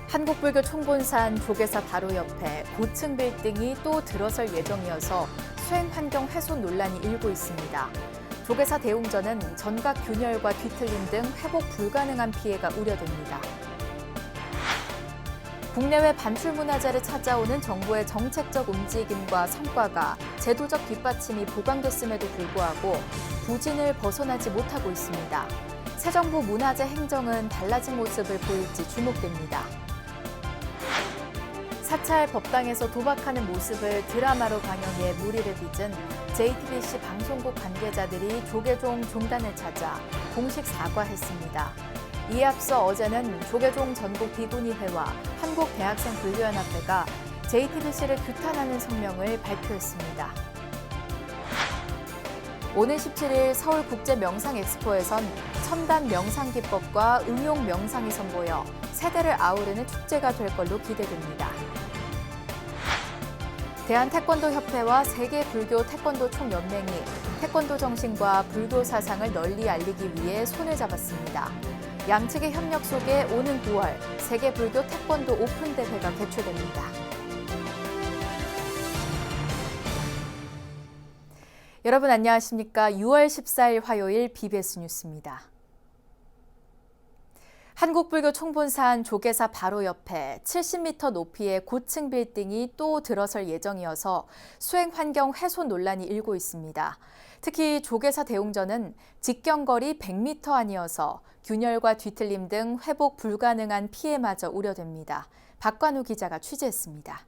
한국불교 총본산 조계사 바로 옆에 고층 빌딩이 또 들어설 예정이어서 수행 환경 훼손 논란이 일고 있습니다. 조계사 대웅전은 전각 균열과 뒤틀림 등 회복 불가능한 피해가 우려됩니다. 국내외 반출문화재를 찾아오는 정부의 정책적 움직임과 성과가 제도적 뒷받침이 보강됐음에도 불구하고 부진을 벗어나지 못하고 있습니다. 새 정부 문화재 행정은 달라진 모습을 보일지 주목됩니다. 사찰 법당에서 도박하는 모습을 드라마로 방영해 무리를 빚은 JTBC 방송국 관계자들이 조계종 종단을 찾아 공식 사과했습니다. 이에 앞서 어제는 조계종 전국 비구니회와 한국대학생불교연합회가 JTBC를 규탄하는 성명을 발표했습니다. 오는 17일 서울국제명상엑스포에선 첨단 명상기법과 응용 명상이 선보여 세대를 아우르는 축제가 될 걸로 기대됩니다. 대한태권도협회와 세계불교 태권도 총연맹이 태권도 정신과 불교 사상을 널리 알리기 위해 손을 잡았습니다. 양측의 협력 속에 오는 9월 세계불교 태권도 오픈 대회가 개최됩니다. 여러분 안녕하십니까? 6월 14일 화요일 BBS 뉴스입니다. 한국불교 총본산 조계사 바로 옆에 70m 높이의 고층 빌딩이 또 들어설 예정이어서 수행 환경 훼손 논란이 일고 있습니다. 특히 조계사 대웅전은 직경거리 100m 안이어서 균열과 뒤틀림 등 회복 불가능한 피해마저 우려됩니다. 박관우 기자가 취재했습니다.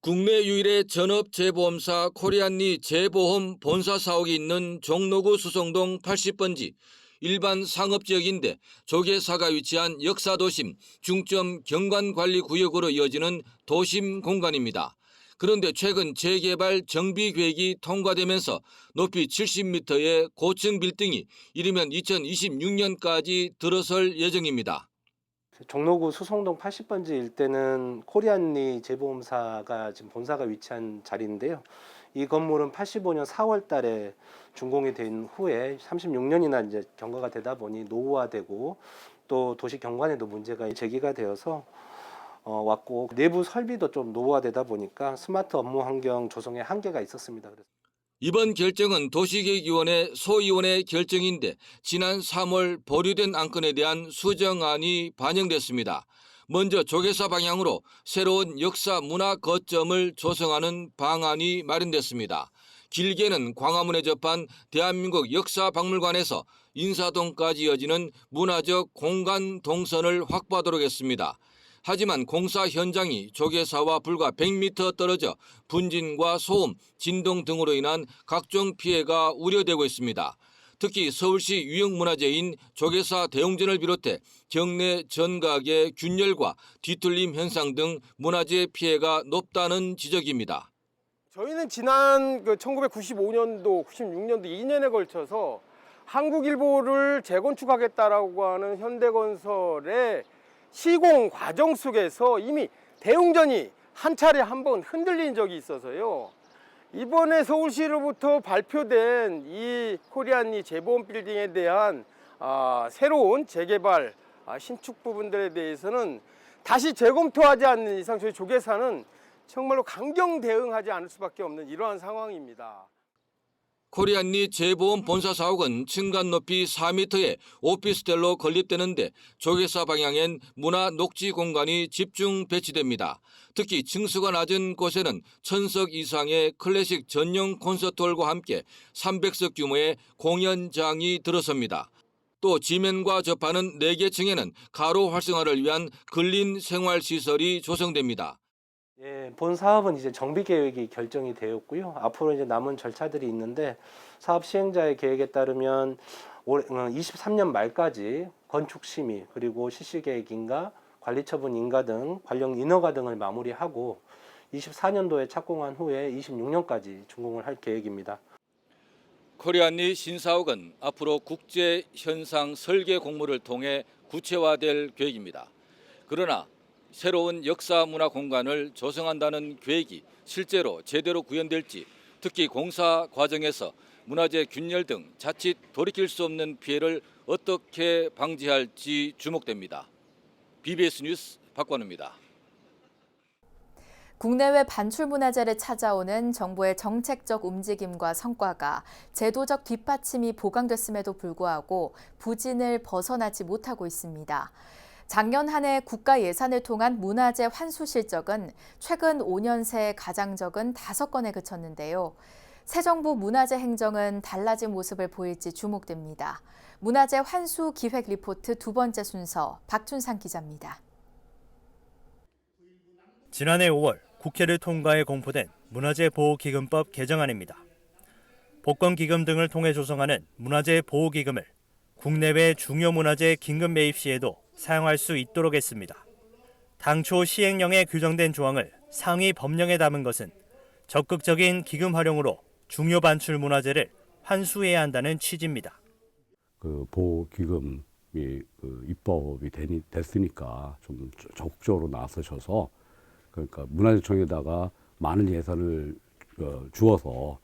국내 유일의 전업재보험사 코리안리 재보험 본사 사옥이 있는 종로구 수성동 80번지 일반 상업지역인데 조계사가 위치한 역사도심 중점 경관관리구역으로 이어지는 도심 공간입니다. 그런데 최근 재개발 정비계획이 통과되면서 높이 70m의 고층 빌딩이 이르면 2026년까지 들어설 예정입니다. 종로구 수성동 80번지 일대는 코리안리 재보험사가 지금 본사가 위치한 자리인데요. 이 건물은 85년 4월 달에 준공이 된 후에 36년이나 이제 경과가 되다 보니 노후화되고 또 도시 경관에도 문제가 제기가 되어서 왔고 내부 설비도 좀 노후화되다 보니까 스마트 업무 환경 조성에 한계가 있었습니다. 이번 결정은 도시계획위원회 소위원회 결정인데 지난 3월 보류된 안건에 대한 수정안이 반영됐습니다. 먼저 조계사 방향으로 새로운 역사 문화 거점을 조성하는 방안이 마련됐습니다. 길게는 광화문에 접한 대한민국 역사박물관에서 인사동까지 이어지는 문화적 공간 동선을 확보하도록 했습니다. 하지만 공사 현장이 조계사와 불과 100m 떨어져 분진과 소음, 진동 등으로 인한 각종 피해가 우려되고 있습니다. 특히 서울시 유형문화재인 조계사 대웅전을 비롯해 경내 전각의 균열과 뒤틀림 현상 등 문화재 피해가 높다는 지적입니다. 저희는 지난 1995년도, 96년도 2년에 걸쳐서 한국일보를 재건축하겠다라고 하는 현대건설의 시공 과정 속에서 이미 대웅전이 한 차례 한번 흔들린 적이 있어서요. 이번에 서울시로부터 발표된 이 코리안리 재보험 빌딩에 대한 새로운 재개발, 신축 부분들에 대해서는 다시 재검토하지 않는 이상 저희 조계사는 정말로 강경 대응하지 않을 수밖에 없는 이러한 상황입니다. 코리안리 재보험 본사 사옥은 층간 높이 4m의 오피스텔로 건립되는데 조계사 방향엔 문화 녹지 공간이 집중 배치됩니다. 특히 층수가 낮은 곳에는 1000석 이상의 클래식 전용 콘서트홀과 함께 300석 규모의 공연장이 들어섭니다. 또 지면과 접하는 4개 층에는 가로 활성화를 위한 근린 생활시설이 조성됩니다. 예, 본 사업은 이제 정비 계획이 결정이 되었고요. 앞으로 이제 남은 절차들이 있는데 사업 시행자의 계획에 따르면 23년 말까지 건축 심의 그리고 실시 계획인가 관리 처분 인가 등 관련 인허가 등을 마무리하고 24년도에 착공한 후에 26년까지 준공을 할 계획입니다. 코리안리 신사옥은 앞으로 국제 현상 설계 공모를 통해 구체화될 계획입니다. 그러나 새로운 역사 문화 공간을 조성한다는 계획이 실제로 제대로 구현될지, 특히 공사 과정에서 문화재 균열 등 자칫 돌이킬 수 없는 피해를 어떻게 방지할지 주목됩니다. BBS 뉴스 박관우입니다. 국내외 반출문화재를 찾아오는 정부의 정책적 움직임과 성과가 제도적 뒷받침이 보강됐음에도 불구하고 부진을 벗어나지 못하고 있습니다. 작년 한 해 국가 예산을 통한 문화재 환수 실적은 최근 5년 새 가장 적은 5건에 그쳤는데요. 새 정부 문화재 행정은 달라진 모습을 보일지 주목됩니다. 문화재 환수 기획 리포트 두 번째 순서 박준상 기자입니다. 지난해 5월 국회를 통과해 공포된 문화재보호기금법 개정안입니다. 복권기금 등을 통해 조성하는 문화재보호기금을 국내외 중요 문화재 긴급 매입 시에도 사용할 수 있도록 했습니다. 당초 시행령에 규정된 조항을 상위 법령에 담은 것은 적극적인 기금 활용으로 중요 반출 문화재를 환수해야 한다는 취지입니다. 보호기금이 입법이 됐으니까 좀 적극적으로 나서셔서 그러니까 문화재청에다가 많은 예산을 주어서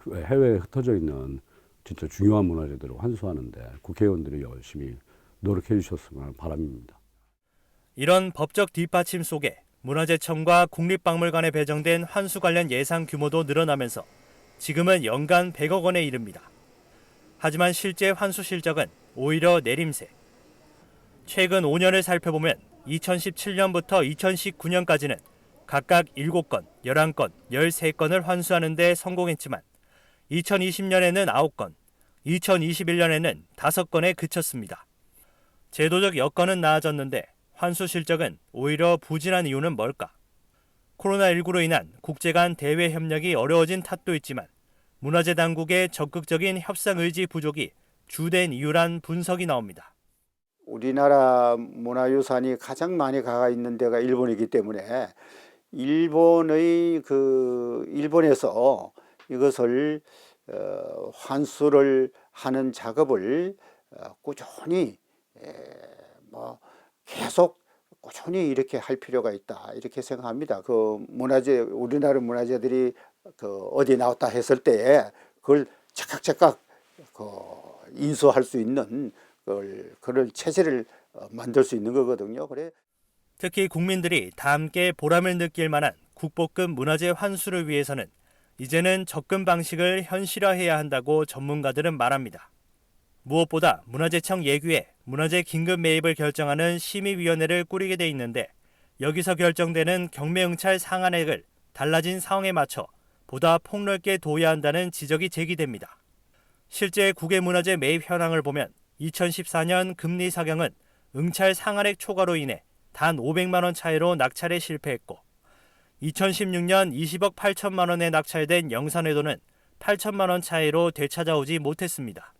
해외에 흩어져 있는 진짜 중요한 문화재들을 환수하는데 국회의원들이 열심히 노력해 주셨으면 바람입니다. 이런 법적 뒷받침 속에 문화재청과 국립박물관에 배정된 환수 관련 예산 규모도 늘어나면서 지금은 연간 100억 원에 이릅니다. 하지만 실제 환수 실적은 오히려 내림세. 최근 5년을 살펴보면 2017년부터 2019년까지는 각각 7건, 11건, 13건을 환수하는 데 성공했지만 2020년에는 9건, 2021년에는 5건에 그쳤습니다. 제도적 여건은 나아졌는데 환수 실적은 오히려 부진한 이유는 뭘까? 코로나19로 인한 국제 간 대외 협력이 어려워진 탓도 있지만 문화재 당국의 적극적인 협상 의지 부족이 주된 이유란 분석이 나옵니다. 우리나라 문화유산이 가장 많이 가가 있는 데가 일본이기 때문에 일본에서 이것을 환수를 하는 작업을 꾸준히 계속 꾸준히 이렇게 할 필요가 있다 이렇게 생각합니다. 우리나라 문화재들이 어디 나왔다 했을 때 그걸 즉각 인수할 수 있는 그런 체제를 만들 수 있는 거거든요. 특히 국민들이 다 함께 보람을 느낄 만한 국보급 문화재 환수를 위해서는 이제는 접근 방식을 현실화해야 한다고 전문가들은 말합니다. 무엇보다 문화재청 예규에 문화재 긴급 매입을 결정하는 심의위원회를 꾸리게 돼 있는데 여기서 결정되는 경매응찰 상한액을 달라진 상황에 맞춰 보다 폭넓게 둬야 한다는 지적이 제기됩니다. 실제 국외 문화재 매입 현황을 보면 2014년 금리 사경은 응찰 상한액 초과로 인해 단 500만 원 차이로 낙찰에 실패했고 2016년 20억 8천만 원에 낙찰된 영산회도는 8천만 원 차이로 되찾아오지 못했습니다.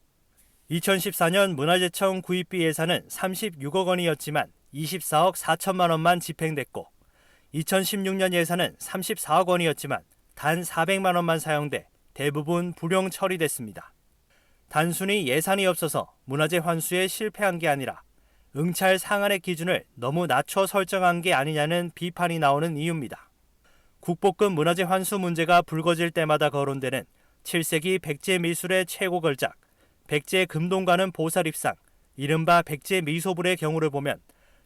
2014년 문화재청 구입비 예산은 36억 원이었지만 24억 4천만 원만 집행됐고 2016년 예산은 34억 원이었지만 단 400만 원만 사용돼 대부분 불용 처리됐습니다. 단순히 예산이 없어서 문화재 환수에 실패한 게 아니라 응찰 상한액 기준을 너무 낮춰 설정한 게 아니냐는 비판이 나오는 이유입니다. 국보급 문화재 환수 문제가 불거질 때마다 거론되는 7세기 백제 미술의 최고 걸작, 백제 금동가는 보살입상, 이른바 백제 미소불의 경우를 보면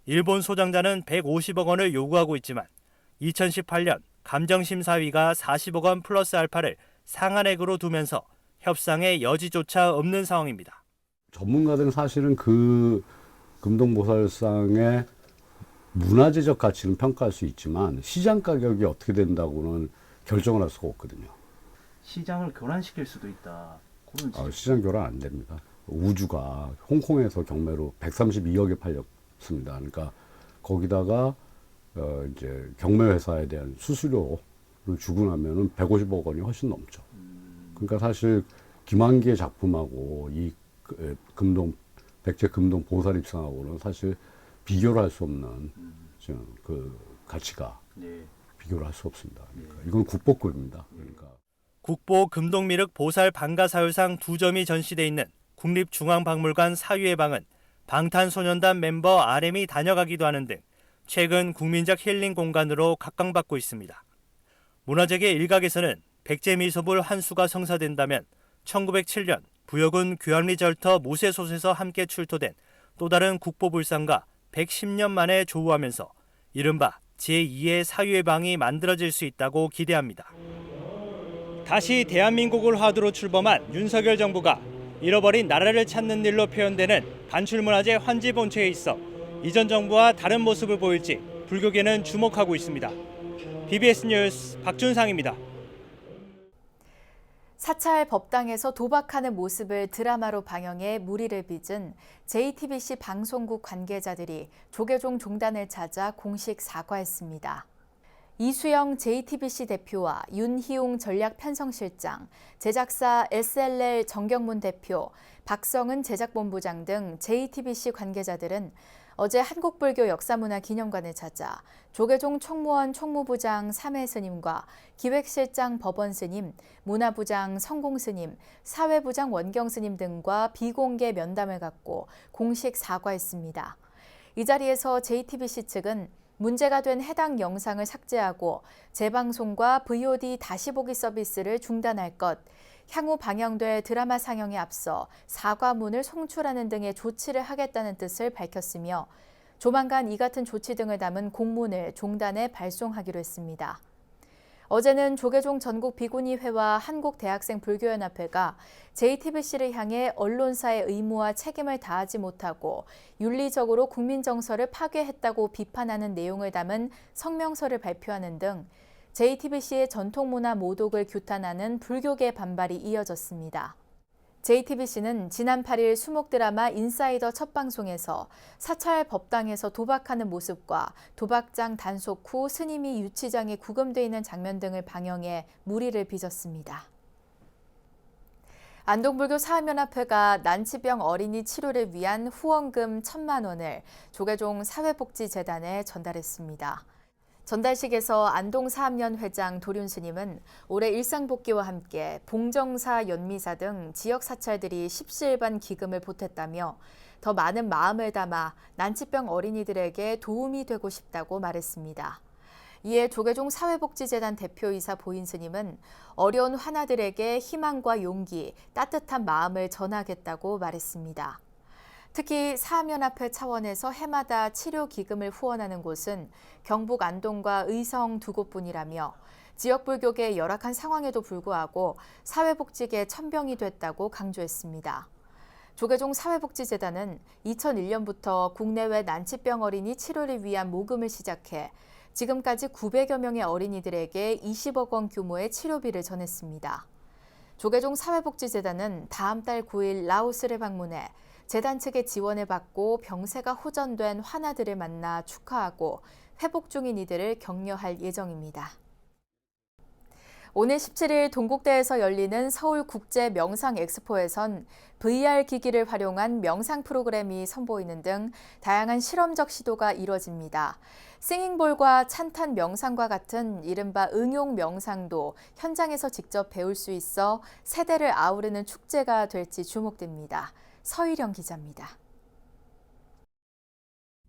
일본 소장자는 150억 원을 요구하고 있지만 2018년 감정심사위가 40억 원 플러스 알파를 상한액으로 두면서 협상의 여지조차 없는 상황입니다. 전문가들은 사실은 그 금동보살상의 문화재적 가치는 평가할 수 있지만 시장 가격이 어떻게 된다고는 결정을 할 수가 없거든요. 시장을 교란시킬 수도 있다. 시장 교란 안 됩니다. 우주가 홍콩에서 경매로 132억에 팔렸습니다. 그러니까 거기다가 이제 경매 회사에 대한 수수료를 주고 나면은 150억 원이 훨씬 넘죠. 그러니까 사실 김한기의 작품하고 이 백제 금동 보살입상하고는 사실 비교를 할 수 없는 그 가치가 비교를 할 수 없습니다. 그러니까 이건 국보급입니다. 그러니까. 국보 금동미륵 보살 방가사율상 2점이 전시돼 있는 국립중앙박물관 사유의 방은 방탄소년단 멤버 RM이 다녀가기도 하는 등 최근 국민적 힐링 공간으로 각광받고 있습니다. 문화재계 일각에서는 백제미소불 환수가 성사된다면 1907년 부여군 귀환리절터 모세솥에서 함께 출토된 또 다른 국보불상과 110년 만에 조우하면서 이른바 제2의 사유예방이 만들어질 수 있다고 기대합니다. 다시 대한민국을 화두로 출범한 윤석열 정부가 잃어버린 나라를 찾는 일로 표현되는 반출문화재 환지 본체에 있어 이전 정부와 다른 모습을 보일지 불교계는 주목하고 있습니다. BBS 뉴스 박준상입니다. 사찰 법당에서 도박하는 모습을 드라마로 방영해 물의를 빚은 JTBC 방송국 관계자들이 조계종 종단을 찾아 공식 사과했습니다. 이수영 JTBC 대표와 윤희용 전략편성실장, 제작사 SLL 정경문 대표, 박성은 제작본부장 등 JTBC 관계자들은 어제 한국불교 역사문화기념관을 찾아 조계종 총무원 총무부장 3회 스님과 기획실장 법원 스님, 문화부장 성공 스님, 사회부장 원경 스님 등과 비공개 면담을 갖고 공식 사과했습니다. 이 자리에서 JTBC 측은 문제가 된 해당 영상을 삭제하고 재방송과 VOD 다시 보기 서비스를 중단할 것, 향후 방영될 드라마 상영에 앞서 사과문을 송출하는 등의 조치를 하겠다는 뜻을 밝혔으며 조만간 이 같은 조치 등을 담은 공문을 종단에 발송하기로 했습니다. 어제는 조계종 전국 비구니회와 한국대학생불교연합회가 JTBC를 향해 언론사의 의무와 책임을 다하지 못하고 윤리적으로 국민 정서를 파괴했다고 비판하는 내용을 담은 성명서를 발표하는 등 JTBC의 전통문화 모독을 규탄하는 불교계 반발이 이어졌습니다. JTBC는 지난 8일 수목 드라마 인사이더 첫 방송에서 사찰 법당에서 도박하는 모습과 도박장 단속 후 스님이 유치장에 구금돼 있는 장면 등을 방영해 물의를 빚었습니다. 안동불교 사학연합회가 난치병 어린이 치료를 위한 후원금 1,000만 원을 조계종 사회복지재단에 전달했습니다. 전달식에서 안동사합연 회장 도륜 스님은 올해 일상복귀와 함께 봉정사, 연미사 등 지역 사찰들이 십시일반 기금을 보탰다며 더 많은 마음을 담아 난치병 어린이들에게 도움이 되고 싶다고 말했습니다. 이에 조계종 사회복지재단 대표이사 보인 스님은 어려운 환아들에게 희망과 용기, 따뜻한 마음을 전하겠다고 말했습니다. 특히 사학연합회 차원에서 해마다 치료 기금을 후원하는 곳은 경북 안동과 의성 2곳뿐이라며 지역 불교계의 열악한 상황에도 불구하고 사회복지계 천병이 됐다고 강조했습니다. 조계종 사회복지재단은 2001년부터 국내외 난치병 어린이 치료를 위한 모금을 시작해 지금까지 900여 명의 어린이들에게 20억 원 규모의 치료비를 전했습니다. 조계종 사회복지재단은 다음 달 9일 라오스를 방문해 재단 측의 지원을 받고 병세가 호전된 환아들을 만나 축하하고 회복 중인 이들을 격려할 예정입니다. 오늘 17일 동국대에서 열리는 서울국제명상엑스포에선 VR 기기를 활용한 명상 프로그램이 선보이는 등 다양한 실험적 시도가 이뤄집니다. 싱잉볼과 찬탄 명상과 같은 이른바 응용 명상도 현장에서 직접 배울 수 있어 세대를 아우르는 축제가 될지 주목됩니다. 서희령 기자입니다.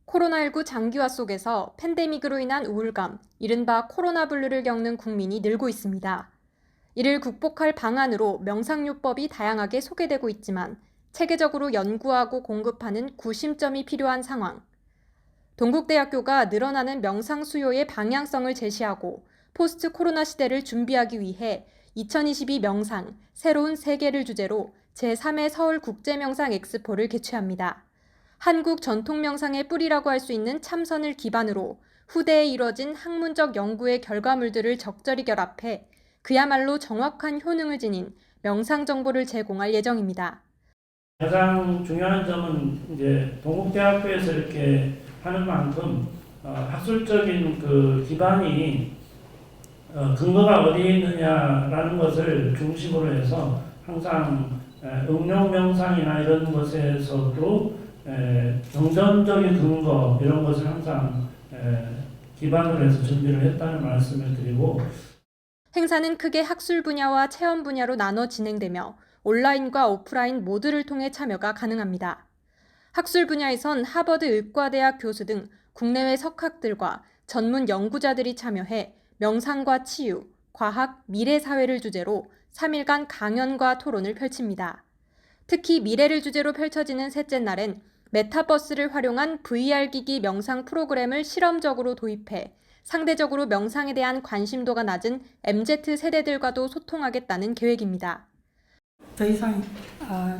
코로나19 장기화 속에서 팬데믹으로 인한 우울감, 이른바 코로나 블루를 겪는 국민이 늘고 있습니다. 이를 극복할 방안으로 명상요법이 다양하게 소개되고 있지만 체계적으로 연구하고 공급하는 구심점이 필요한 상황. 동국대학교가 늘어나는 명상 수요의 방향성을 제시하고 포스트 코로나 시대를 준비하기 위해 2022 명상, 새로운 세계를 주제로 제3회 서울국제명상엑스포를 개최합니다. 한국 전통명상의 뿌리라고 할 수 있는 참선을 기반으로 후대에 이뤄진 학문적 연구의 결과물들을 적절히 결합해 그야말로 정확한 효능을 지닌 명상 정보를 제공할 예정입니다. 가장 중요한 점은 이제 동국대학교에서 이렇게 하는 만큼 학술적인 그 기반이 근거가 어디에 있느냐라는 것을 중심으로 해서 항상 응용 명상이나 이런 것에서도 정전적인 근거 이런 것을 항상 기반으로 해서 준비를 했다는 말씀을 드리고, 행사는 크게 학술 분야와 체험 분야로 나눠 진행되며 온라인과 오프라인 모두를 통해 참여가 가능합니다. 학술 분야에선 하버드 의과대학 교수 등 국내외 석학들과 전문 연구자들이 참여해 명상과 치유, 과학, 미래 사회를 주제로 3일간 강연과 토론을 펼칩니다. 특히 미래를 주제로 펼쳐지는 셋째 날엔 메타버스를 활용한 VR 기기 명상 프로그램을 실험적으로 도입해 상대적으로 명상에 대한 관심도가 낮은 MZ세대들과도 소통하겠다는 계획입니다. 더 이상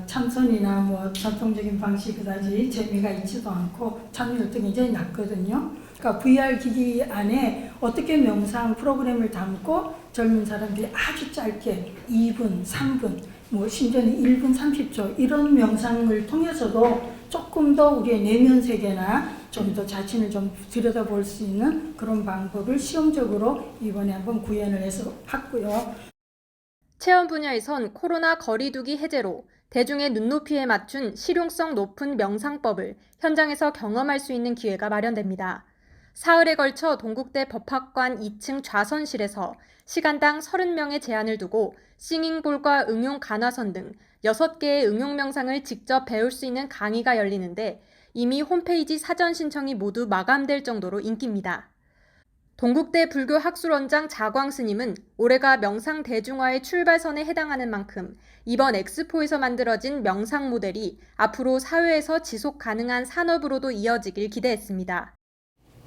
참선이나 전통적인 방식이 그다지 재미가 있지도 않고 참여율도 굉장히 낮거든요. 그러니까 VR 기기 안에 어떻게 명상 프로그램을 담고 젊은 사람들이 아주 짧게 2분, 3분, 심지어는 1분 30초 이런 명상을 통해서도 조금 더 우리의 내면 세계나 좀 더 자신을 좀 들여다볼 수 있는 그런 방법을 시험적으로 이번에 한번 구현을 해서 했고요. 체험 분야에선 코로나 거리두기 해제로 대중의 눈높이에 맞춘 실용성 높은 명상법을 현장에서 경험할 수 있는 기회가 마련됩니다. 사흘에 걸쳐 동국대 법학관 2층 좌선실에서 시간당 30명의 제한을 두고 싱잉볼과 응용 간화선 등 6개의 응용 명상을 직접 배울 수 있는 강의가 열리는데 이미 홈페이지 사전 신청이 모두 마감될 정도로 인기입니다. 동국대 불교학술원장 자광 스님은 올해가 명상 대중화의 출발선에 해당하는 만큼 이번 엑스포에서 만들어진 명상 모델이 앞으로 사회에서 지속 가능한 산업으로도 이어지길 기대했습니다.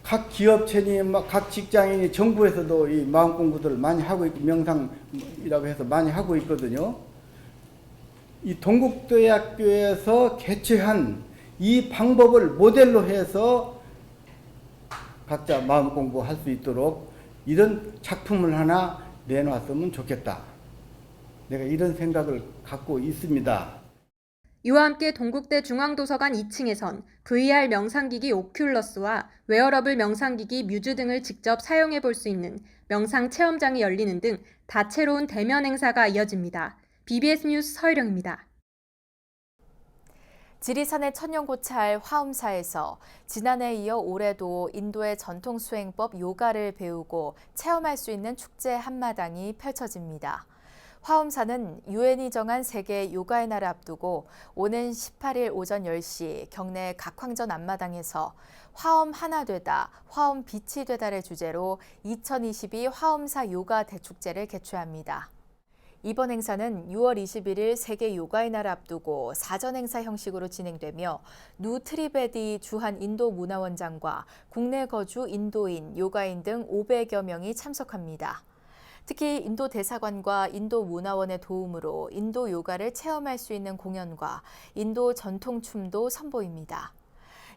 각 기업체니 각 직장인이 정부에서도 이 마음 공부들을 많이 하고 있고 명상이라고 해서 많이 하고 있거든요. 이 동국대학교에서 개최한 이 방법을 모델로 해서 각자 마음 공부할 수 있도록 이런 작품을 하나 내놨으면 좋겠다. 내가 이런 생각을 갖고 있습니다. 이와 함께 동국대 중앙도서관 2층에선 VR 명상기기 오큘러스와 웨어러블 명상기기 뮤즈 등을 직접 사용해 볼 수 있는 명상 체험장이 열리는 등 다채로운 대면 행사가 이어집니다. BBS 뉴스 서희령입니다. 지리산의 천년고찰 화엄사에서 지난해에 이어 올해도 인도의 전통 수행법 요가를 배우고 체험할 수 있는 축제 한마당이 펼쳐집니다. 화엄사는 유엔이 정한 세계 요가의 날을 앞두고 오는 18일 오전 10시 경내 각황전 앞마당에서 화엄 하나 되다, 화엄 빛이 되다를 주제로 2022 화엄사 요가 대축제를 개최합니다. 이번 행사는 6월 21일 세계 요가의 날을 앞두고 사전 행사 형식으로 진행되며 누 트리베디 주한 인도 문화원장과 국내 거주 인도인, 요가인 등 500여 명이 참석합니다. 특히 인도 대사관과 인도 문화원의 도움으로 인도 요가를 체험할 수 있는 공연과 인도 전통 춤도 선보입니다.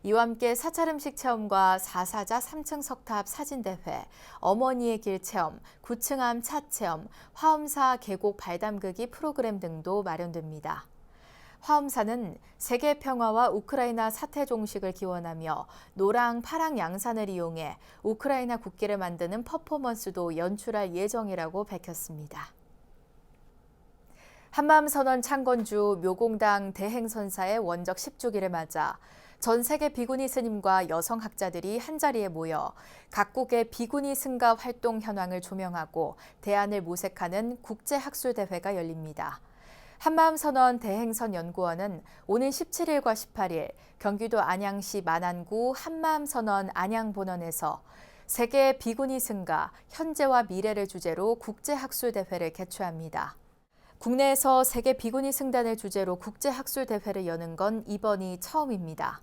이와 함께 사찰 음식 체험과 4사자 3층 석탑 사진대회, 어머니의 길 체험, 9층 암 차 체험, 화엄사 계곡 발담그기 프로그램 등도 마련됩니다. 화엄사는 세계 평화와 우크라이나 사태 종식을 기원하며 노랑, 파랑 양산을 이용해 우크라이나 국기를 만드는 퍼포먼스도 연출할 예정이라고 밝혔습니다. 한마음선언 창건주 묘공당 대행선사의 원적 10주기를 맞아 전 세계 비구니 스님과 여성 학자들이 한자리에 모여 각국의 비구니 승가 활동 현황을 조명하고 대안을 모색하는 국제학술대회가 열립니다. 한마음선언 대행선 연구원은 오는 17일과 18일 경기도 안양시 만안구 한마음선언 안양본원에서 세계 비구니 승가 현재와 미래를 주제로 국제학술대회를 개최합니다. 국내에서 세계 비구니 승단을 주제로 국제학술대회를 여는 건 이번이 처음입니다.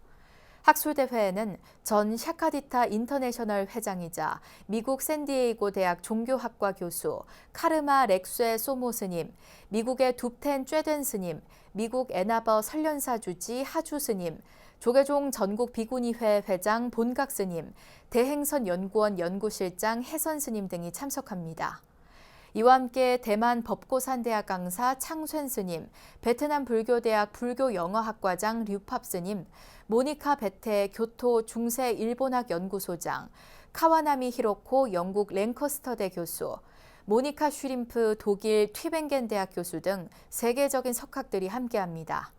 학술대회에는 전 샤카디타 인터내셔널 회장이자 미국 샌디에이고 대학 종교학과 교수 카르마 렉쇠 소모 스님, 미국의 둡텐 쬐된 스님, 미국 애나버 설련사 주지 하주 스님, 조계종 전국 비구니회 회장 본각 스님, 대행선 연구원 연구실장 해선 스님 등이 참석합니다. 이와 함께 대만 법고산대학 강사 창쇤 스님, 베트남 불교대학 불교영어학과장 류팝 스님, 모니카 베테 교토 중세 일본학 연구소장, 카와나미 히로코 영국 랭커스터대 교수, 모니카 슈림프 독일 튀벤겐 대학 교수 등 세계적인 석학들이 함께합니다.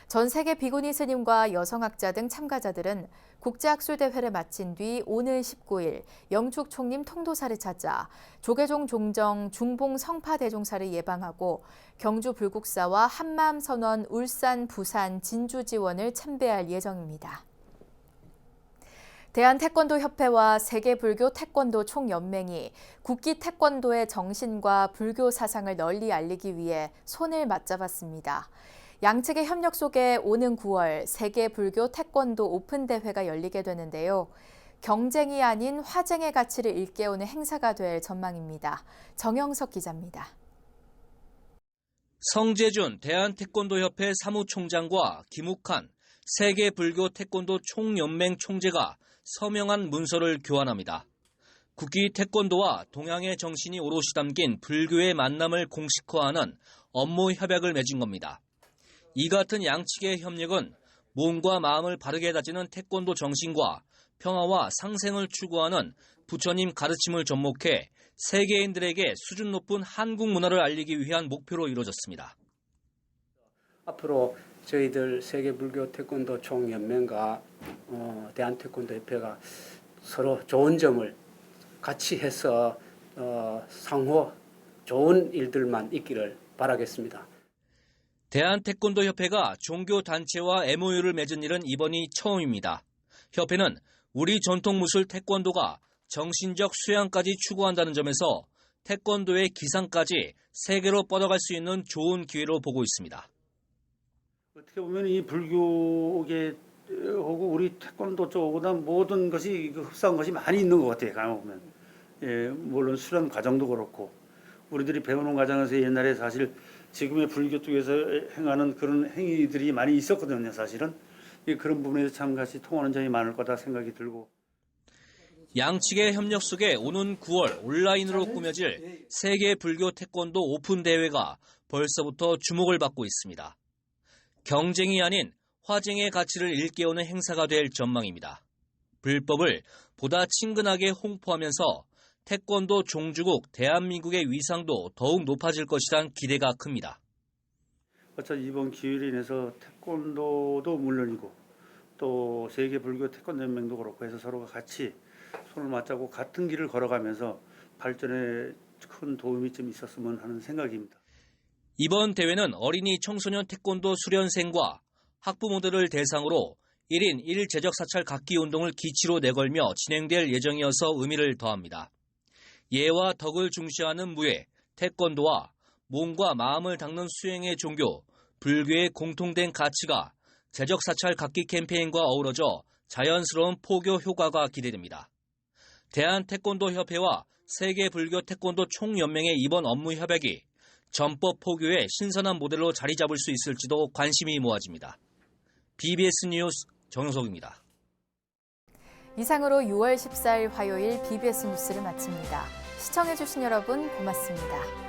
전 세계 비구니 스님과 여성학자 등 참가자들은 국제학술대회를 마친 뒤 오늘 19일 영축 총림 통도사를 찾아 조계종 종정 중봉 성파 대종사를 예방하고 경주 불국사와 한마음선언 울산, 부산, 진주 지원을 참배할 예정입니다. 대한태권도협회와 세계불교 태권도 총연맹이 국기 태권도의 정신과 불교 사상을 널리 알리기 위해 손을 맞잡았습니다. 양측의 협력 속에 오는 9월 세계 불교 태권도 오픈 대회가 열리게 되는데요. 경쟁이 아닌 화쟁의 가치를 일깨우는 행사가 될 전망입니다. 정영석 기자입니다. 성재준 대한태권도협회 사무총장과 김욱한 세계 불교 태권도 총연맹 총재가 서명한 문서를 교환합니다. 국기 태권도와 동양의 정신이 오롯이 담긴 불교의 만남을 공식화하는 업무 협약을 맺은 겁니다. 이 같은 양측의 협력은 몸과 마음을 바르게 다지는 태권도 정신과 평화와 상생을 추구하는 부처님 가르침을 접목해 세계인들에게 수준 높은 한국 문화를 알리기 위한 목표로 이루어졌습니다. 앞으로 저희들 세계불교 태권도 총연맹과 대한태권도협회가 서로 좋은 점을 같이 해서 상호 좋은 일들만 있기를 바라겠습니다. 대한태권도협회가 종교단체와 MOU를 맺은 일은 이번이 처음입니다. 협회는 우리 전통무술 태권도가 정신적 수양까지 추구한다는 점에서 태권도의 기상까지 세계로 뻗어갈 수 있는 좋은 기회로 보고 있습니다. 어떻게 보면 이 불교계하고 우리 태권도 쪽보다 모든 것이 흡사한 것이 많이 있는 것 같아요. 가만 보면. 예, 물론 수련 과정도 그렇고 우리들이 배우는 과정에서 옛날에 사실 지금의 불교 쪽에서 행하는 그런 행위들이 많이 있었거든요. 사실은 그런 부분에서 참 같이 통하는 점이 많을 거다 생각이 들고. 양측의 협력 속에 오는 9월 온라인으로 꾸며질 세계 불교 태권도 오픈 대회가 벌써부터 주목을 받고 있습니다. 경쟁이 아닌 화쟁의 가치를 일깨우는 행사가 될 전망입니다. 불법을 보다 친근하게 홍보하면서 태권도 종주국 대한민국의 위상도 더욱 높아질 것이란 기대가 큽니다. 어차피 이번 기회로 인해서 태권도도 물론이고 또 세계 불교 태권도 연맹도 그렇고 해서 서로가 같이 손을 맞잡고 같은 길을 걸어가면서 발전에 큰 도움이 좀 있었으면 하는 생각입니다. 이번 대회는 어린이 청소년 태권도 수련생과 학부모들을 대상으로 1인 1 제적 사찰 각기 운동을 기치로 내걸며 진행될 예정이어서 의미를 더합니다. 예와 덕을 중시하는 무예, 태권도와 몸과 마음을 닦는 수행의 종교, 불교의 공통된 가치가 제적 사찰 각기 캠페인과 어우러져 자연스러운 포교 효과가 기대됩니다. 대한태권도협회와 세계불교 태권도 총연맹의 이번 업무 협약이 전법 포교의 신선한 모델로 자리 잡을 수 있을지도 관심이 모아집니다. BBS 뉴스 정영석입니다. 이상으로 6월 14일 화요일 BBS 뉴스를 마칩니다. 시청해주신 여러분 고맙습니다.